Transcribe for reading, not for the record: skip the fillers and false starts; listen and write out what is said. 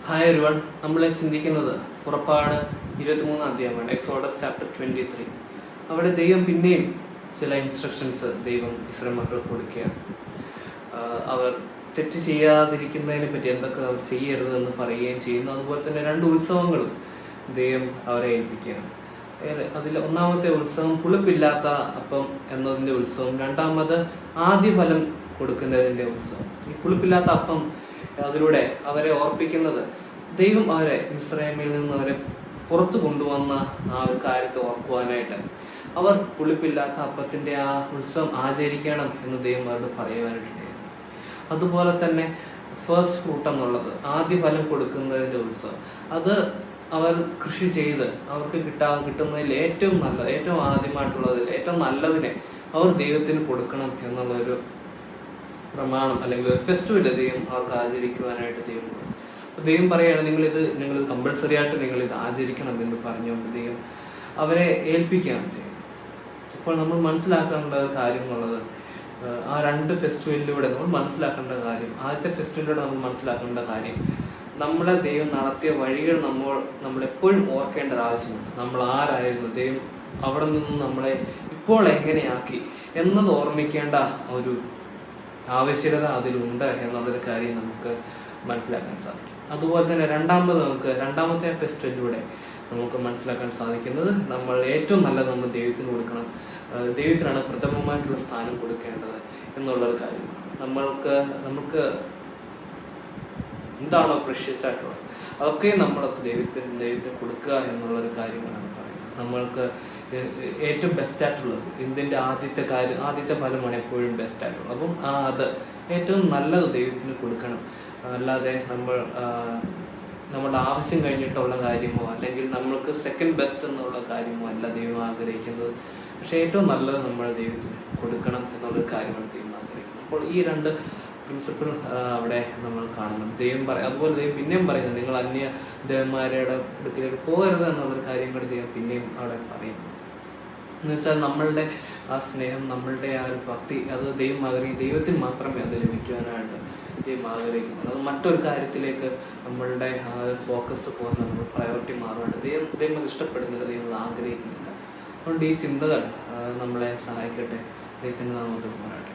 Hi everyone, നമ്മൾ ചിന്തിക്കുന്നത് പുറപ്പാട് 23 അധ്യായമാണ്, എക്സോഡസ് ചാപ്റ്റർ 23. അവിടെ ദൈവം പിന്നെയും ചില ഇൻസ്ട്രക്ഷൻസ് ദൈവം ഇസ്രായേൽ മക്കൾക്ക് കൊടുക്കുകയാണ്. അവർ തെറ്റ് ചെയ്യാതിരിക്കുന്നതിനെ പറ്റി എന്തൊക്കെ അവർ ചെയ്യരുതെന്ന് പറയുകയും ചെയ്യുന്നു. അതുപോലെ തന്നെ 2 ഉത്സവങ്ങളും ദൈവം അവരെ ഏൽപ്പിക്കുകയാണ്. അതിൽ ഒന്നാമത്തെ ഉത്സവം പുളിപ്പില്ലാത്ത അപ്പം എന്നതിൻ്റെ ഉത്സവം, രണ്ടാമത് ആദ്യ ഫലം കൊടുക്കുന്നതിൻ്റെ ഉത്സവം. ഈ പുളിപ്പില്ലാത്ത അപ്പം അതിലൂടെ അവരെ ഓർപ്പിക്കുന്നത് ദൈവം അവരെ മിസ്രൈമിൽ നിന്ന് അവരെ പുറത്തു കൊണ്ടുവന്ന ആ ഒരു കാര്യത്തെ ഓർക്കുവാനായിട്ട് അവർ പുളിപ്പില്ലാത്ത അപ്പത്തിൻ്റെ ആ ഉത്സവം ആചരിക്കണം എന്ന് ദൈവം അവരോട് പറയുവാനായിട്ടുണ്ടായിരുന്നു. അതുപോലെ തന്നെ ഫസ്റ്റ് ഫ്രൂട്ട് എന്നുള്ളത് ആദ്യ ഫലം കൊടുക്കുന്നതിൻ്റെ ഉത്സവം, അത് അവർ കൃഷി ചെയ്ത് അവർക്ക് കിട്ടുന്നതിൽ ഏറ്റവും നല്ലത്, ഏറ്റവും ആദ്യമായിട്ടുള്ളതിൽ ഏറ്റവും നല്ലതിനെ അവർ ദൈവത്തിന് കൊടുക്കണം എന്നുള്ളൊരു പ്രമാണം അല്ലെങ്കിൽ ഒരു ഫെസ്റ്റിവൽ ദൈവം അവർക്ക് ആചരിക്കുവാനായിട്ട് ദൈവം കൊടുക്കും. അപ്പോൾ ദൈവം പറയുകയാണ്, നിങ്ങൾ കമ്പൾസറി ആയിട്ട് നിങ്ങളിത് ആചരിക്കണം എന്ന് പറഞ്ഞുകൊണ്ട് ദൈവം അവരെ ഏൽപ്പിക്കുകയാണ് ചെയ്യുന്നത്. അപ്പോൾ നമ്മൾ മനസ്സിലാക്കേണ്ട കാര്യങ്ങളുള്ളത് ആ 2 ഫെസ്റ്റിവലിലൂടെ നമ്മൾ മനസ്സിലാക്കേണ്ട കാര്യം, ആദ്യത്തെ ഫെസ്റ്റിവലിലൂടെ നമ്മൾ മനസ്സിലാക്കേണ്ട കാര്യം, നമ്മളെ ദൈവം നടത്തിയ വഴികൾ നമ്മളെപ്പോഴും ഓർക്കേണ്ട ആവശ്യമുണ്ട്. നമ്മൾ ആരായിരുന്നു, ദൈവം അവിടെ നിന്ന് നമ്മളെ ഇപ്പോൾ എങ്ങനെയാക്കി എന്നത് ഓർമ്മിക്കേണ്ട ഒരു ആവശ്യകത അതിലുണ്ട് എന്നുള്ളൊരു കാര്യം നമുക്ക് മനസ്സിലാക്കാൻ സാധിക്കും. അതുപോലെ തന്നെ രണ്ടാമത്തെ ഫെസ്റ്റിവലിലൂടെ നമുക്ക് മനസ്സിലാക്കാൻ സാധിക്കുന്നത് നമ്മൾ ഏറ്റവും നല്ലത് നമ്മൾ ദൈവത്തിന് കൊടുക്കണം, ദൈവത്തിനാണ് പ്രഥമമായിട്ടുള്ള സ്ഥാനം കൊടുക്കേണ്ടത് എന്നുള്ളൊരു കാര്യമാണ്. നമുക്ക് എന്താണോ പ്രഷ്യസ് ആയിട്ടുള്ളത് അതൊക്കെ നമ്മളൊക്കെ ദൈവത്തിന് കൊടുക്കുക എന്നുള്ളൊരു കാര്യങ്ങളാണ് പറയുന്നത്. നമ്മൾക്ക് ഏറ്റവും ബെസ്റ്റ് ആയിട്ടുള്ളത് ഇതിൻ്റെ ആദ്യത്തെ ഫലമാണ് എപ്പോഴും ബെസ്റ്റ് ആയിട്ടുള്ളത്. അപ്പം അത് ഏറ്റവും നല്ലത് ദൈവത്തിന് കൊടുക്കണം. അല്ലാതെ നമ്മുടെ ആവശ്യം കഴിഞ്ഞിട്ടുള്ള കാര്യമോ അല്ലെങ്കിൽ നമ്മൾക്ക് സെക്കൻഡ് ബെസ്റ്റ് എന്നുള്ള കാര്യമോ അല്ല ദൈവം ആഗ്രഹിക്കുന്നത്. പക്ഷേ ഏറ്റവും നല്ലത് നമ്മൾ ദൈവത്തിന് കൊടുക്കണം എന്നുള്ളൊരു കാര്യമാണ് ദൈവം ആഗ്രഹിക്കുന്നത്. അപ്പോൾ ഈ 2 പ്രിൻസിപ്പിൾ അവിടെ നമ്മൾ കാണുന്നു. അതുപോലെ ദൈവം പിന്നെയും പറയുന്നത്, നിങ്ങൾ അന്യ ദേവന്മാരുടെ അടുക്കിലേക്ക് പോകരുത് എന്നുള്ളൊരു കാര്യം കൂടി ദൈവം പിന്നെയും അവിടെ പറയുന്നു. എന്ന് വെച്ചാൽ നമ്മളുടെ ആ സ്നേഹം, നമ്മളുടെ ആ ഒരു ഭക്തി, അത് ദൈവത്തിന് മാത്രമേ അത് ലഭിക്കുവാനായിട്ട് ദൈവം ആഗ്രഹിക്കുന്നുള്ളൂ. അത് മറ്റൊരു കാര്യത്തിലേക്ക് നമ്മളുടെ ആ ഒരു ഫോക്കസ് പോകുന്ന നമ്മൾ പ്രയോറിറ്റി മാറുവാനായിട്ട് ദൈവം അത് ഇഷ്ടപ്പെടുന്നില്ല, ദൈവം അത് ആഗ്രഹിക്കുന്നില്ല. അതുകൊണ്ട് ഈ ചിന്തകൾ നമ്മളെ സഹായിക്കട്ടെ. ദൈവത്തിൻ്റെ നാമത്തിൽ പോരാട്ടെ.